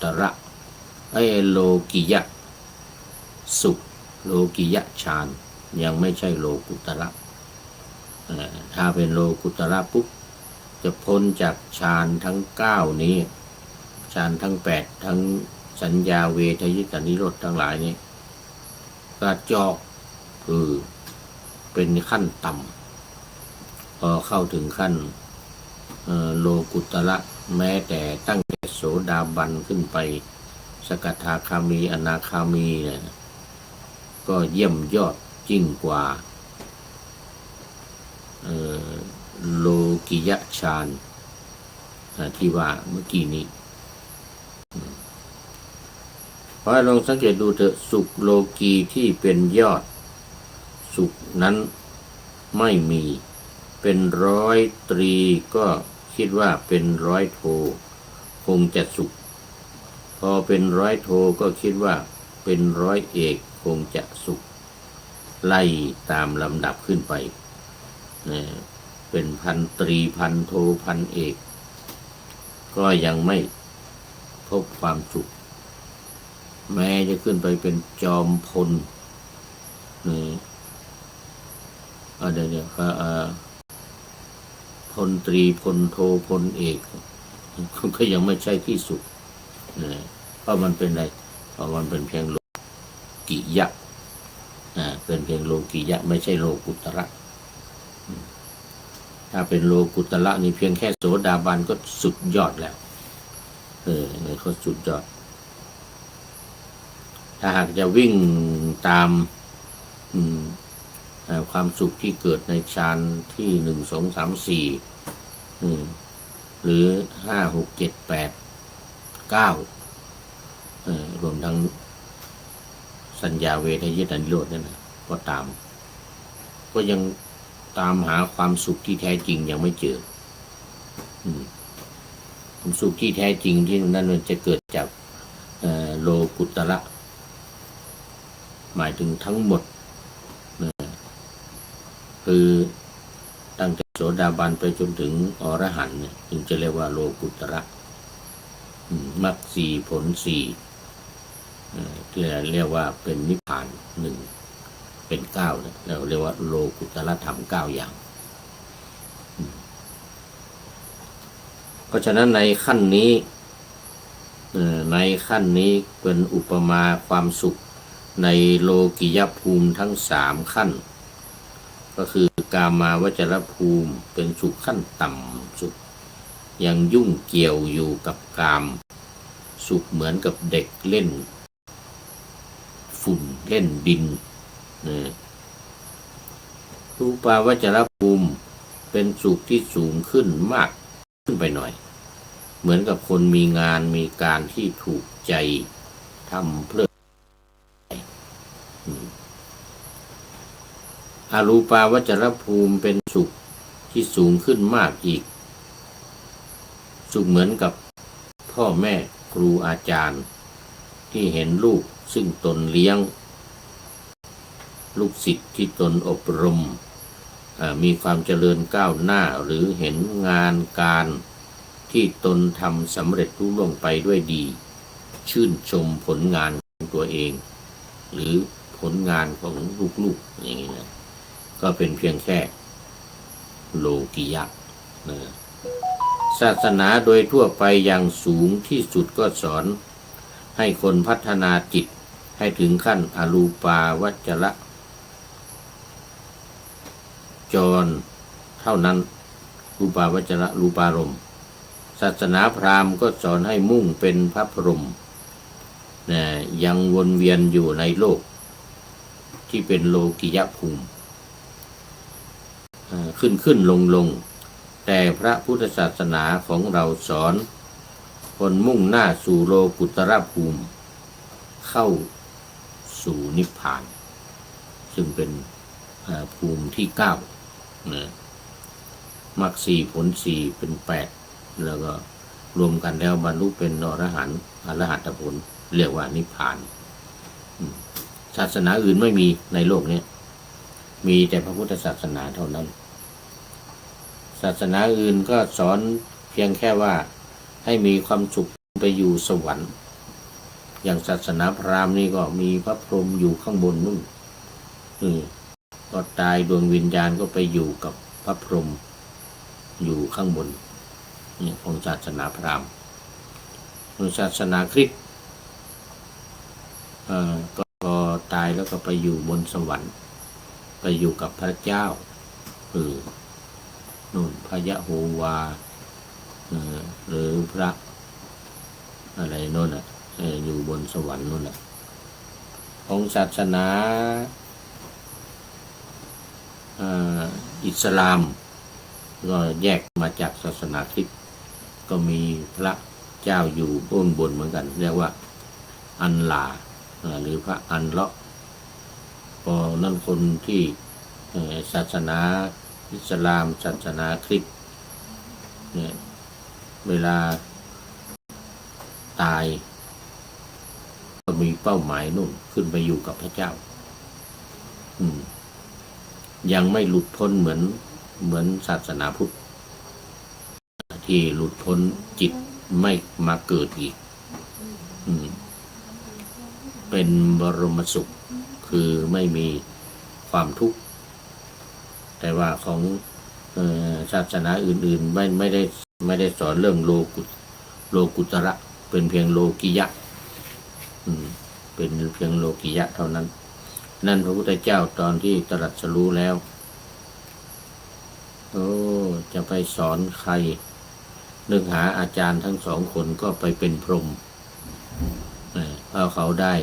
ตระโลกิยะสุขโลกิยะฌานยังไม่ใช่โลกุตระถ้าเป็นโลกุตระปุ๊บจะพ้นจากฌานทั้ง9นี้ฌานทั้ง8ทั้งสัญญาเวทยิตานิโรธทั้งหลายนี้ก็เจาะเป็นขั้นต่ำพอเข้าถึงขั้นโลกุตระแม้แต่ตั้งแต่โสดาบันขึ้นไปสกทาคามีอนาคามีเนี่ยก็เยี่ยมยอดยิ่งกว่าโลกิยะฌานที่ว่าเมื่อกี้นี้เพราะลองสังเกตดูเถอะสุขโลกีที่เป็นยอดสุขนั้นไม่มีเป็น100 ตรีก็คิดว่าเป็น100 โทคงจะสุขพอเป็น100 โทก็คิดว่าเป็น100 เอกคงจะสุขไล่ตามลำดับขึ้นไปเป็นพันตรีพันโทพันเอกก็ยังไม่พบความสุขแม้จะขึ้นไปเป็นจอมพลเดี๋ยวพลตรีพลโทพลเอกก็ยังไม่ใช่ที่สุดเพราะมันเป็นอะไรเพราะมันเป็นเพียงโลกิยะเป็นเพียงโลกิยะไม่ใช่โลกุตระถ้าเป็นโลกุตระนี่เพียงแค่โสดาบันก็สุดยอดแล้วนี่ก็สุดยอดถ้าหากจะวิ่งตามความสุขที่เกิดในฌานที่1 2 3 4หรือ5 6 7 8 9รวมทั้งสัญญาเวทยิตานิโรธนั่นนะก็ตามก็ยังตามหาความสุขที่แท้จริงยังไม่เจอความสุขที่แท้จริงที่นั่นมันจะเกิดจากโลกุตระหมายถึงทั้งหมด คือตั้งแต่โสดาบันไปจนถึงอรหันต์เนี่ยจึงจะเรียกว่าโลกุตระมรรคสี่ผลสี่ที่เรียกว่าเป็นนิพพานหนึ่งเป็นเก้าเนี่ยเราเรียกว่าโลกุตระธรรมเก้าอย่างเพราะฉะนั้นในขั้นนี้เป็นอุปมาความสุขในโลกิยภูมิทั้งสามขั้นก็คือกามาวจรภูมิเป็นสุขขั้นต่ำสุขยังยุ่งเกี่ยวอยู่กับกามสุขเหมือนกับเด็กเล่นฝุ่นเล่นดินรูปาวจรภูมิเป็นสุขที่สูงขึ้นมากขึ้นไปหน่อยเหมือนกับคนมีงานมีการที่ถูกใจทำเพลิดอรูปาวจรภูมิเป็นสุขที่สูงขึ้นมากอีกสุขเหมือนกับพ่อแม่ครูอาจารย์ที่เห็นลูกซึ่งตนเลี้ยงลูกศิษย์ที่ตนอบรมมีความเจริญก้าวหน้าหรือเห็นงานการที่ตนทำสำเร็จรุ่งเรืองไปด้วยดีชื่นชมผลงานของตัวเองหรือผลงานของลูกๆอย่างนี้นะก็เป็นเพียงแค่โลกิยะนะศาสนาโดยทั่วไปอย่างสูงที่สุดก็สอนให้คนพัฒนาจิตให้ถึงขั้นอรูปาวจรจรเท่านั้นรูปาวจรรูปารมณ์ศาสนาพราหมณ์ก็สอนให้มุ่งเป็นพระพรหมยังวนเวียนอยู่ในโลกที่เป็นโลกิยภูมิขึ้นลงแต่พระพุทธศาสนาของเราสอนคนมุ่งหน้าสู่โลกุตระภูมิเข้าสู่นิพพานซึ่งเป็นภูมิที่เก้ามรรคสี่ผลสี่เป็นแปดแล้วก็รวมกันแล้วบรรลุเป็นอรหันตผลเรียกว่านิพพานศาสนาอื่นไม่มีในโลกนี้มีแต่พระพุทธศาสนาเท่านั้นศาสนาอื่นก็สอนเพียงแค่ว่าให้มีความสุขไปอยู่สวรรค์อย่างศาสนาพราหมณ์นี่ก็มีพระพรหมอยู่ข้างบนนู่นก็ตายดวงวิญญาณก็ไปอยู่กับพระพรหมอยู่ข้างบนนี่ของศาสนาพราหมณ์ของศาสนาคริสต์ก็พอตายแล้วก็ไปอยู่บนสวรรค์ไปอยู่กับพระเจ้านู่นพระยะโฮวาหรือพระอะไรนู่นอยู่บนสวรรค์นู่นของศาสนาอิสลามก็แยกมาจากศาสนาคริสต์ก็มีพระเจ้าอยู่บนเหมือนกันเรียกว่าอัลลาห์หรือพระอัลเลาะห์พอนั่นคนที่ศาสนาอิสลามศาสนาคริสต์เนี่ยเวลาตายก็มีเป้าหมายนู่นขึ้นไปอยู่กับพระเจ้ายังไม่หลุดพ้นเหมือนศาสนาพุทธที่หลุดพ้นจิตไม่มาเกิดอีกเป็นบรมสุขคือไม่มีความทุกข์แต่ว่าของศาสนาอื่นๆไม่ได้สอนเรื่องโลกุตระเป็นเพียงโลกิยะเป็นเพียงโลกิยะเท่านั้นนั่นพระพุทธเจ้าตอนที่ตรัสรู้แล้วจะไปสอนใครนึกหาอาจารย์ทั้งสองคนก็ไปเป็นพรหมเพราะเขาได้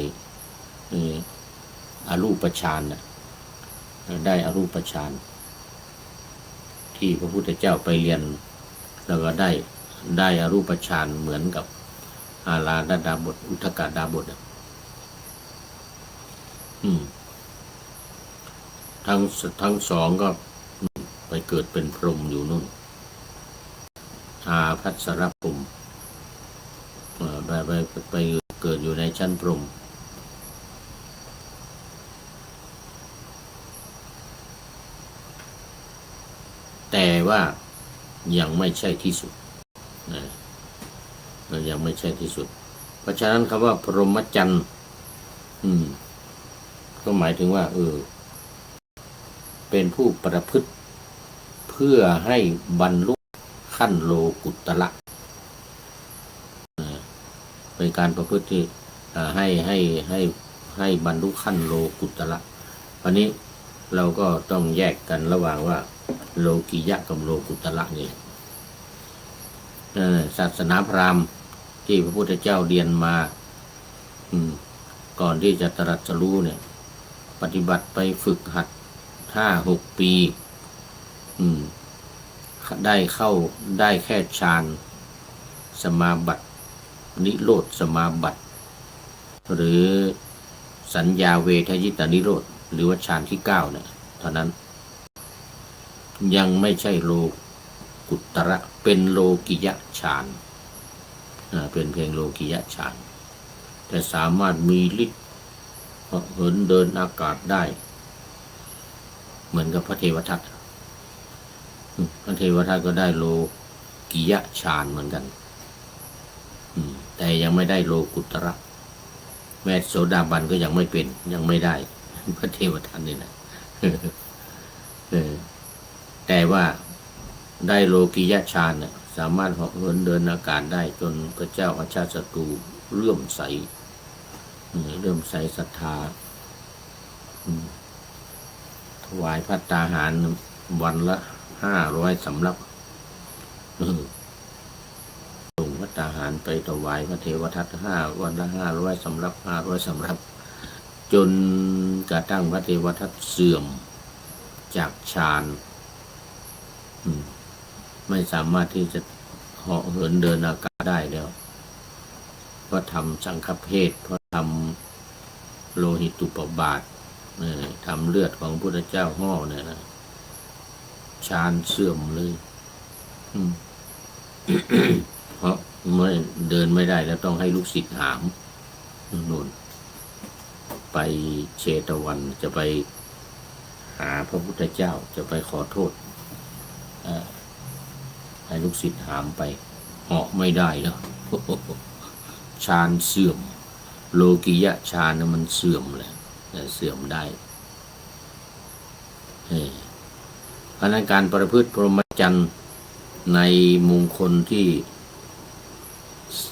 อรูปฌานได้อรูปฌานที่พระพุทธเจ้าไปเรียนแล้วก็ได้อรูปฌานเหมือนกับอาราธดาบทอุทกดาบททั้งสองก็ไปเกิดเป็นพรหมอยู่นู่นอาภัสรพรหมไปเกิดอยู่ในชั้นพรหม แต่ว่ายังไม่ใช่ที่สุดนะยังไม่ใช่ที่สุดเพราะฉะนั้นคำว่าพรหมจรรย์ก็หมายถึงว่าเป็นผู้ประพฤติเพื่อให้บรรลุขั้นโลกุตระเป็นการประพฤติที่ให้บรรลุขั้นโลกุตระวันนี้เราก็ต้องแยกกันระหว่างว่าโลกิยะกับโลกุตระนี่ศาสนาพราหมณ์ที่พระพุทธเจ้าเรียนมาก่อนที่จะตรัสรู้เนี่ยปฏิบัติไปฝึกหัด5-6 ปีได้แค่ฌานสมาบัตินิโรธสมาบัติหรือสัญญาเวทยิตานิโรธหรือว่าฌานที่9เนี่ยเท่านั้นยังไม่ใช่โลกุตระเป็นโลกิยะฌานเป็นเพียงโลกิยะฌานแต่สามารถมีฤทธิ์เหินเดินอากาศได้เหมือนกับพระเทวทัตพระเทวทัตก็ได้โลกิยะฌานเหมือนกันแต่ยังไม่ได้โลกุตระแม้โสดาบันก็ยังไม่เป็นยังไม่ได้พระเทวทัตนี่นะแต่ว่าได้โลกิยะฌานเนี่ยสามารถเหาะเหินเดินอากาศได้จนพระเจ้าอาชาติศัตรูเลื่อมใสศรัทธาถวายภัตตาหารวันละ500 สำรับส่งภัตตาหารไปถวายพระเทวทัตวันละ500 สำรับ500 สำรับจนกระทั่งพระเทวทัตเสื่อมจากฌานไม่สามารถที่จะเหาะเหินเดินอากาศได้แล้วเพราะทำสังฆเพศเพราะทำโลหิตุปบาททำเลือดของพระพุทธเจ้าห่อเนี่ยนะฌานเสื่อมเลยเพราะไม่เดินไม่ได้แล้วต้องให้ลูกศิษย์หามนู่นไปเชตวันจะไปหาพระพุทธเจ้าจะไปขอโทษให้ลูกศิษย์หามไปเหาะไม่ได้แล้วฌานเสื่อมโลกิยะฌานมันเสื่อมเลยเสื่อมได้เพราะนั้นการประพฤติพรหมจรรย์ในมงคลที่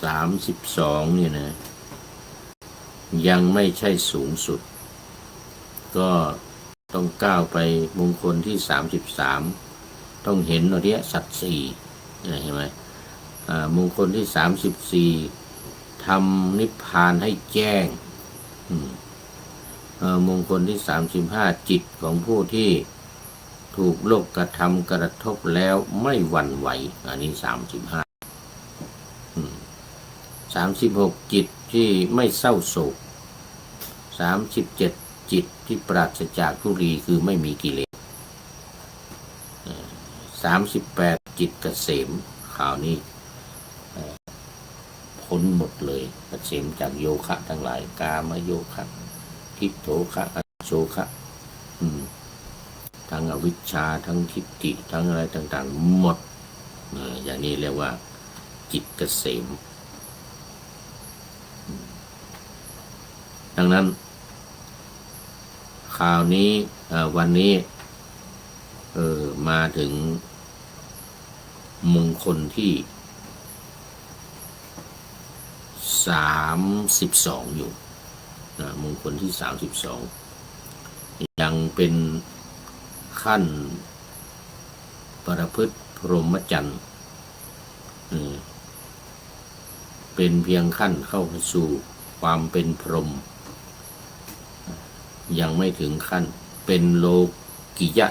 32เนี่ยนะยังไม่ใช่สูงสุดก็ต้องก้าวไปมงคลที่33ต้องเห็นอริยสัจ4เห็นไหมมงคลที่34ทำนิพพานให้แจ้งมงคลที่35จิตของผู้ที่ถูกโลกกระทำกระทบแล้วไม่หวั่นไหวอันนี้36จิตที่ไม่เศร้าโศก37จิตที่ปราศจากทุลีคือไม่มีกิเลส38จิตเกษมข่าวนี้พ้นหมดเลยเกษมจากโยคะทั้งหลายกามโยคะทิฏโถคะอโชคะทั้งอวิชชาทั้งทิฏฐิทั้งอะไรต่างๆหมดอย่างนี้เรียกว่าจิตเกษมดังนั้นข่าวนี้วันนี้มาถึงมงคลที่32อยู่มงคลที่32ยังเป็นขั้นประพฤติพรหมจรรย์เป็นเพียงขั้นเข้าสู่ความเป็นพรหมยังไม่ถึงขั้นเป็นโลกิยะ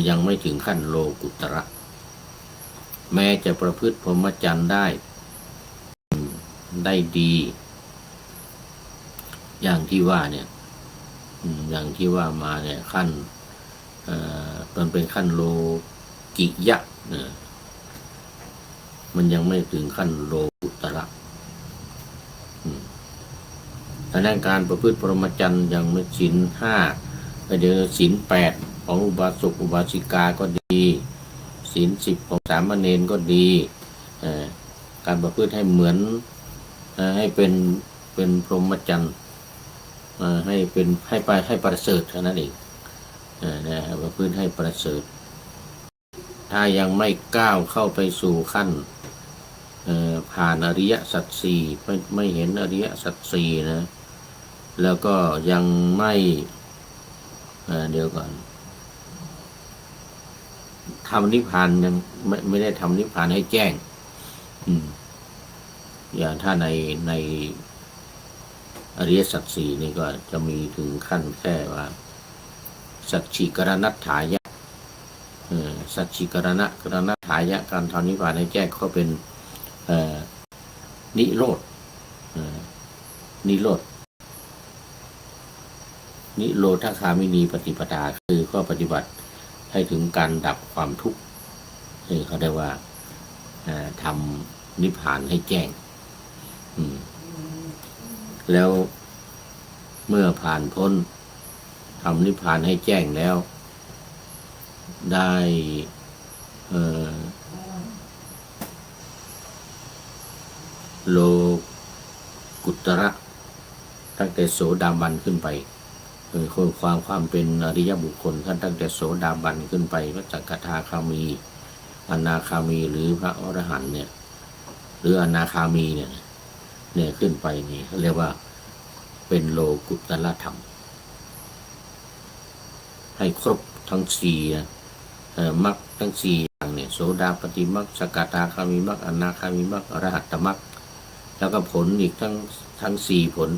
ยังไม่ถึงขั้นโลกุตระแม้จะประพฤติพรหมจรรย์ได้ดีอย่างที่ว่าเนี่ยอย่างที่ว่ามาเนี่ยขั้นมันเป็นขั้นโลกิยะมันยังไม่ถึงขั้นโลกุตระดังนั้นการประพฤติพรหมจรรย์ยังไม่ศีล5เดี๋ยวศีล8 ของอุบาสกอุบาสิกาก็ดีศีล10ของสามเณรก็ดีการประพฤติให้เหมือนให้เป็นพรหมจรรย์ให้เป็นให้ประเสริฐเท่านั้นเองนะประพฤติให้ประเสริฐถ้ายังไม่ก้าวเข้าไปสู่ขั้นผ่านอริยสัจสี่ไม่เห็นอริยสัจสี่นะแล้วก็ยังไม่เดี๋ยวก่อนทำนิพพานยังไม่ได้ทำนิพพานให้แจ้งอย่างถ้าในอริยสัจสี่นี่ก็จะมีถึงขั้นแค่ว่าสัจฉิกรณัฏฐายะสัจฉิกรณัฏฐายะการทำนิพพานให้แจ้งก็เป็นนิโรธนิโรธนิโรธคามินีปฏิปทาคือก็ปฏิบัติให้ถึงการดับความทุกข์เขาได้ว่าทำนิพพานให้แจ้งแล้วเมื่อผ่านพ้นทำนิพพานให้แจ้งแล้วได้โลกุตระตั้งแต่โสดาบันขึ้นไปความเป็นอริยบุคคลท่านตั้งแต่โสดาบันขึ้นไปพระสกทาคามีอนาคามีหรือพระอรหันต์เนี่ยหรืออนาคามีเนี่ยขึ้นไปนี่เขาเรียกว่าเป็นโลกุตละธรรมให้ครบทั้งสี่มรรคทั้งสี่อย่างเนี่ยโสดาปฏิมรรคสกทาคามีมรรคอนาคามีมรรคอรหัตตมรรคแล้วก็ผลอีกทั้งสี่ผล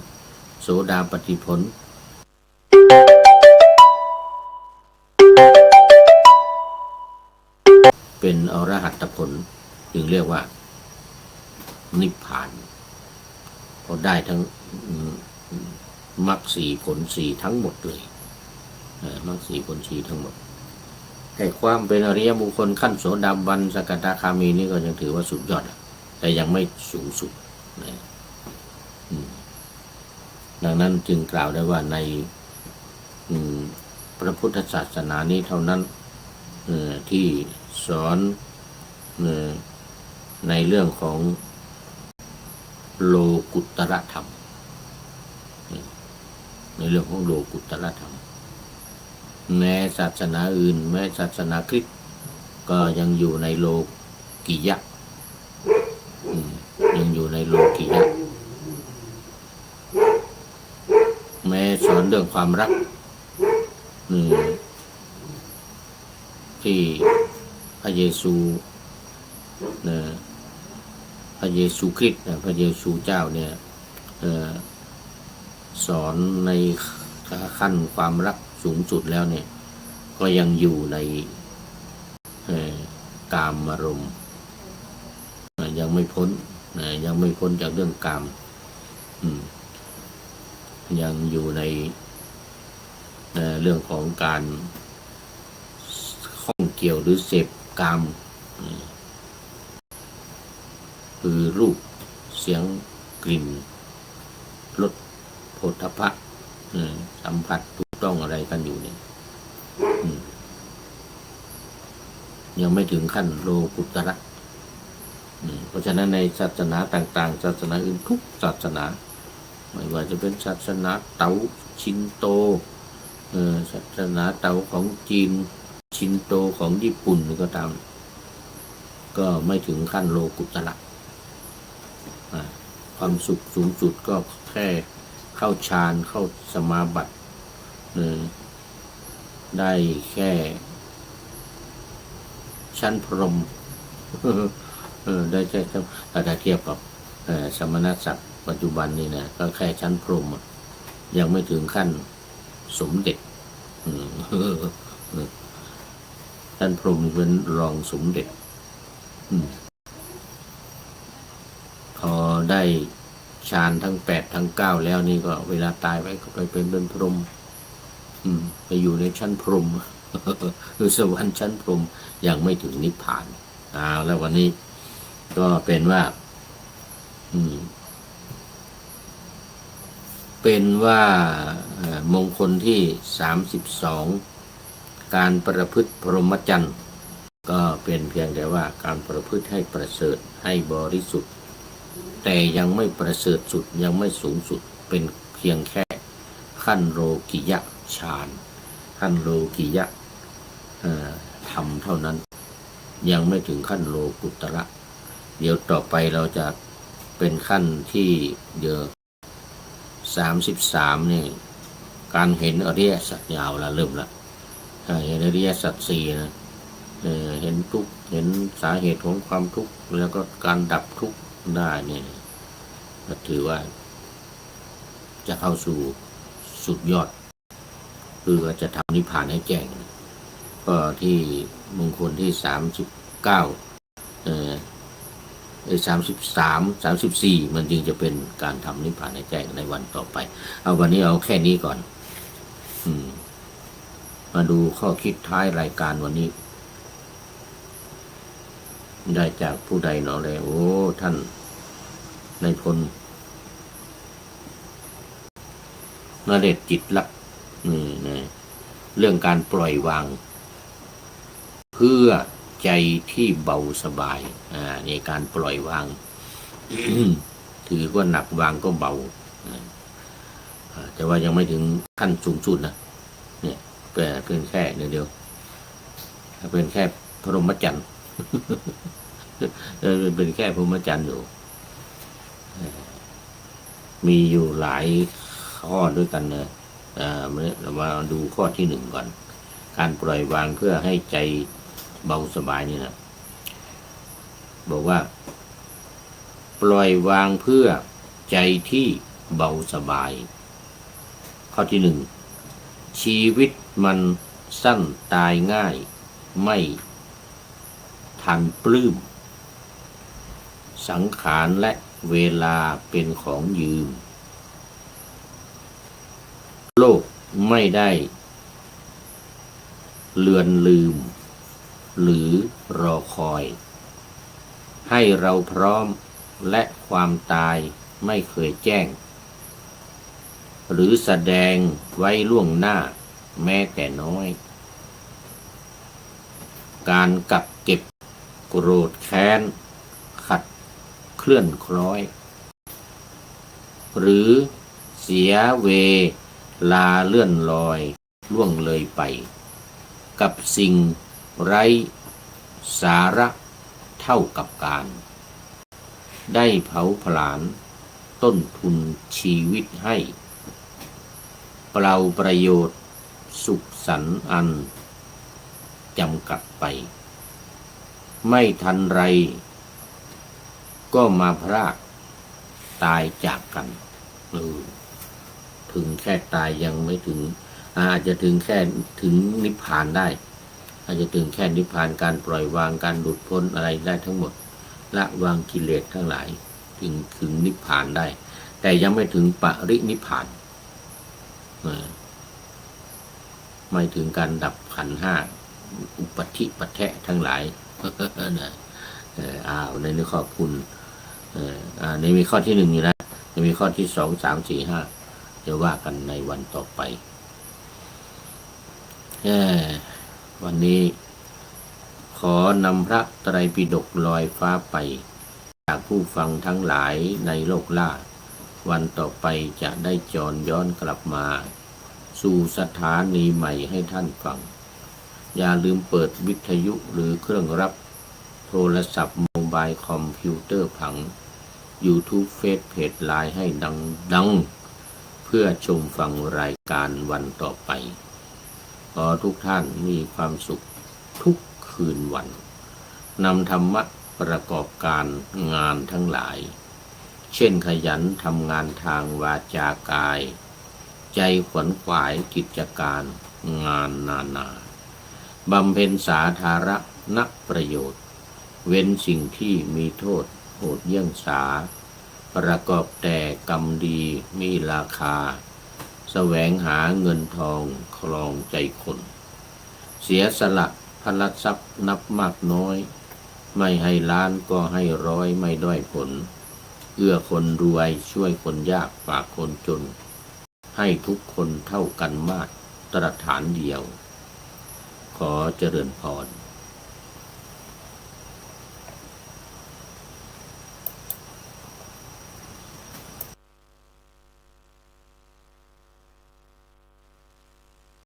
โสดาปฏิผลเป็นอรหัตผลจึงเรียกว่านิพพานพอได้ทั้งมรรคสี่ผลสี่ทั้งหมดเลยมรรคสี่ผลสี่ทั้งหมดแต่ความเป็นอริยบุคคลขั้นโสดาบันสกทาคามีนี่ก็ยังถือว่าสุดยอดแต่ยังไม่สูงสุดนะดังนั้นจึงกล่าวได้ว่าในพระพุทธศาสนานี้เท่านั้นที่สอนในเรื่องของโลกุตระธรรมในเรื่องของโลกุตระธรรมแม้ศาสนาอื่นแม้ศาสนาคริสต์ก็ยังอยู่ในโลกิยะยังอยู่ในโลกิยะแม้สอนเรื่องความรักที่พระเยซูพระเยซูคริสต์พระเยซูเจ้าเนี่ยสอนในขั้นความรักสูงสุดแล้วเนี่ยก็ยังอยู่ในกามารมณ์ยังไม่พ้นจากเรื่องกามยังอยู่ในเรื่องของการข้องเกี่ยวหรือเสพกามคือรูปเสียงกลิ่นรสโผฏฐัพพะสัมผัสถูกต้องอะไรกันอยู่เนี่ยยังไม่ถึงขั้นโลกุตระเพราะฉะนั้นในศาสนาต่างๆศาสนาอื่นทุกศาสนาไม่ว่าจะเป็นศาสนาเต๋าชินโตศาสนาเต๋าของจีนชินโตของญี่ปุ่นก็ตามก็ไม่ถึงขั้นโลกุตระความสุขสูงสุดก็แค่เข้าฌานเข้าสมาบัติได้แค่ชั้นพรหมได้แค่ถ้าเทียบกับสมณศักดิ์ปัจจุบันนี่นะก็แค่ชั้นพรหมยังไม่ถึงขั้นสมเด็จชั้นพรหมเป็นรองสมเด็จพอได้ฌานทั้ง8ทั้ง9แล้วนี่ก็เวลาตายไปก็ไปเป็นพรหมไปอยู่ในชั้นพรหมคือสวรรค์ชั้นพรหมยังไม่ถึงนิพพานแล้ววันนี้ก็เป็นว่ามงคลที่32 การประพฤติพรหมจรรย์ก็เป็นเพียงแต่ว่าการประพฤติให้ประเสริฐให้บริสุทธิ์แต่ยังไม่ประเสริฐสุดยังไม่สูงสุดเป็นเพียงแค่ขั้นโลกิยะฌานขั้นโลกิยะธรรมเท่านั้นยังไม่ถึงขั้นโลกุตระเดี๋ยวต่อไปเราจะเป็นขั้นที่เดี๋ยว33นี่การเห็นอริยสัจยาวละเริ่มละเห็นอริยสัจสี่นะเห็นทุกข์เห็นสาเหตุของความทุกข์แล้วก็การดับทุกข์ได้เนี่ยก็ถือว่าจะเข้าสู่สุดยอดคือจะทำนิพพานให้แจ้งก็ที่มงคลที่33 34มันจึงจะเป็นการทำนิพพานให้แจ้งในวันต่อไปเอาวันนี้เอาแค่นี้ก่อนมาดูข้อคิดท้ายรายการวันนี้ได้จากผู้ใดหนอเลยโอ้ท่านนายพลนเรศจิตลักษณ์นะเรื่องการปล่อยวางเพื่อใจที่เบาสบายในการปล่อยวาง ถือว่าหนักวางก็เบาแต่ว่ายังไม่ถึงขั้นสูงสุดนะเนี่ยเป็นแค่เดียวเป็นแค่พรหมจรรย์ เป็นแค่พรหมจรรย์อยู่มีอยู่หลายข้อด้วยกันนะเรามาดูข้อที่1ก่อนการปล่อยวางเพื่อให้ใจเบาสบายนี่นะบอกว่าปล่อยวางเพื่อใจที่เบาสบายข้อที่1ชีวิตมันสั้นตายง่ายไม่ทันปลื้มสังขารและเวลาเป็นของยืมโลกไม่ได้เลือนลืมหรือรอคอยให้เราพร้อมและความตายไม่เคยแจ้งหรือแสดงไว้ล่วงหน้าแม้แต่น้อยการกักเก็บโกรธแค้นขัดเคลื่อนคล้อยหรือเสียเวลาเลื่อนลอยล่วงเลยไปกับสิ่งไร้สาระเท่ากับการได้เผาผลาญต้นทุนชีวิตให้เปล่าประโยชน์สุขสันต์อันจำกัดไปไม่ทันไรก็มาพรากตายจากกันถึงแค่ตายยังไม่ถึงอาจจะถึงแค่ถึงนิพพานได้อาจจะถึงแค่นิพพานการปล่อยวางการหลุดพ้นอะไรได้ทั้งหมดละวางกิเลสทั้งหลายถึงนิพพานได้แต่ยังไม่ถึงปรินิพพานไม่ถึงการดับขันธ์ห้าอุปธิปแทะทั้งหลายในนี้ขอบคุณในมีข้อที่1อยู่นะจะมีข้อที่2 3 4 5จะว่ากันในวันต่อไปวันนี้ขอนำพระไตรปิฎกลอยฟ้าไปจากผู้ฟังทั้งหลายในโลกล่าวันต่อไปจะได้จรย้อนกลับมาสู่สถานีใหม่ให้ท่านฟังอย่าลืมเปิดวิทยุหรือเครื่องรับโทรศัพท์โมบายคอมพิวเตอร์ผัง YouTube เฟซเพจไลน์ให้ดังเพื่อชมฟังรายการวันต่อไปขอทุกท่านมีความสุขทุกคืนวันนำธรรมะประกอบการงานทั้งหลายเช่นขยันทำงานทางวาจากายใจขวนขวายกิจการงานนานาบำเพ็ญสาธารณประโยชน์เว้นสิ่งที่มีโทษโหดเยี่ยงสาประกอบแต่กรรมดีมีราคาแสวงหาเงินทองครองใจคนเสียสละพลัดทรัพย์นับมากน้อยไม่ให้ล้านก็ให้ร้อยไม่ด้อยผลเอื้อคนรวยช่วยคนยากฝากคนจนให้ทุกคนเท่ากันมาตรฐานเดียว ขอเจริญพร